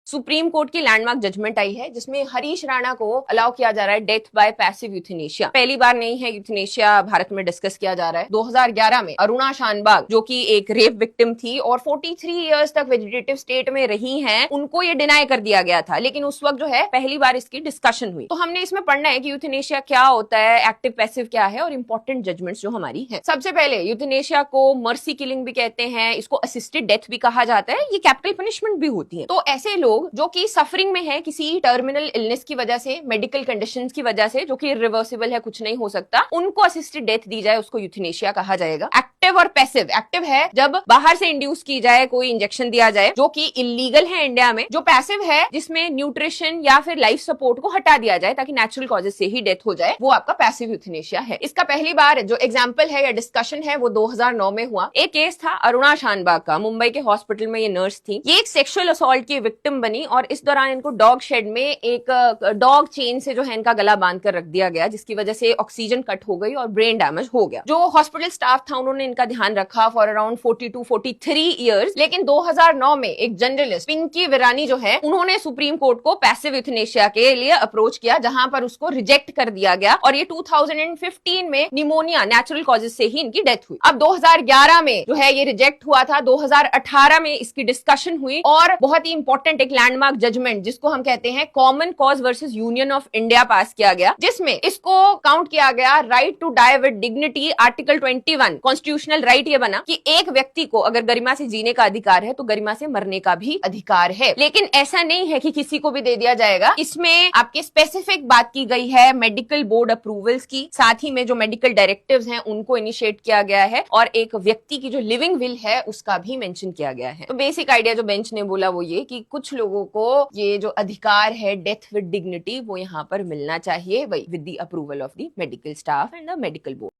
Supreme court की landmark judgement आई है जिसमें हरीश राणा को अलाउ किया जा रहा है डेथ बाय पैसिव यूथनेशिया। पहली बार नहीं है यूथनेशिया भारत में डिस्कस किया जा रहा है। 2011 में अरुणा शानबाग जो कि एक रेप विक्टिम थी और 43 इयर्स तक वेजिटेटिव स्टेट में रही हैं, उनको ये डिनाई कर दिया गया था, लेकिन उस वक्त जो है पहली बार इसकी डिस्कशन हुई। तो हमने इसमें पढ़ना है कि यूथनेशिया क्या होता है, एक्टिव पैसिव क्या है और इंपॉर्टेंट जजमेंट्स जो हमारी है। सबसे पहले यूथनेशिया को मर्सी किलिंग भी कहते हैं, इसको असिस्टेड डेथ भी कहा जाता है, ये कैपिटल पनिशमेंट भी होती है। तो ऐसे लोग जो कि सफरिंग में है किसी टर्मिनल इलनेस की वजह से, मेडिकल कंडीशंस की वजह से, जो कि इरिवर्सिबल है, कुछ नहीं हो सकता, उनको असिस्टेड डेथ दी जाए, उसको यूथनेशिया कहा जाएगा। एक्टिव और पैसिव, एक्टिव है जब बाहर से इंड्यूस की जाए, कोई इंजेक्शन दिया जाए जो कि इलीगल है इंडिया में। जो पैसिव है जिसमें न्यूट्रिशन या फिर लाइफ सपोर्ट को हटा दिया जाए ताकि नेचुरल कॉजेज से ही डेथ हो जाए, वो आपका पैसिव यूथनेशिया है। इसका पहली बार जो एग्जाम्पल है या डिस्कशन है वो 2009 में हुआ। एक केस था अरुणा शानबाग का, मुंबई के हॉस्पिटल में ये नर्स थी। ये एक सेक्सुअल असॉल्ट की विक्टिम बनी और इस दौरान इनको डॉग शेड में एक डॉग चेन से जो है इनका गला बांध कर रख दिया गया, जिसकी वजह से ऑक्सीजन कट हो गई और ब्रेन डैमेज हो गया। जो हॉस्पिटल स्टाफ था उन्होंने इनका ध्यान रखा फॉर अराउंड 42-43 इयर्स। लेकिन 2009 में एक जर्नलिस्ट पिंकी विरानी जो है, उन्होंने सुप्रीम कोर्ट को पैसिव यूथनेशिया के लिए अप्रोच किया, जहां पर उसको रिजेक्ट कर दिया गया और ये 2015 में निमोनिया नेचुरल कॉजेज से ही इनकी डेथ हुई। अब 2011 में जो है ये रिजेक्ट हुआ था, 2018 में इसकी डिस्कशन हुई और बहुत ही इंपॉर्टेंट एक लैंडमार्क जजमेंट जिसको हम कहते हैं common cause versus Union of India पास किया गया, जिसमें इसको काउंट किया गया right to die with dignity. Article 21 constitutional right ये बना कि एक व्यक्ति को अगर गरिमा से जीने का अधिकार है तो गरिमा से मरने का भी अधिकार है। लेकिन ऐसा नहीं है कि किसी को भी दे दिया जाएगा। इसमें आपके स्पेसिफिक बात की गई है मेडिकल बोर्ड अप्रूवल्स की, साथ ही में जो मेडिकल डायरेक्टिव्स हैं उनको इनिशिएट किया गया है और एक व्यक्ति की जो लिविंग विल है उसका भी मेंशन किया गया है। तो बेसिक आइडिया जो बेंच ने बोला वो ये कि कुछ लोगों को ये जो अधिकार है डेथ विद डिग्निटी वो यहाँ पर मिलना चाहिए, वही with the approval of the medical staff and the medical board.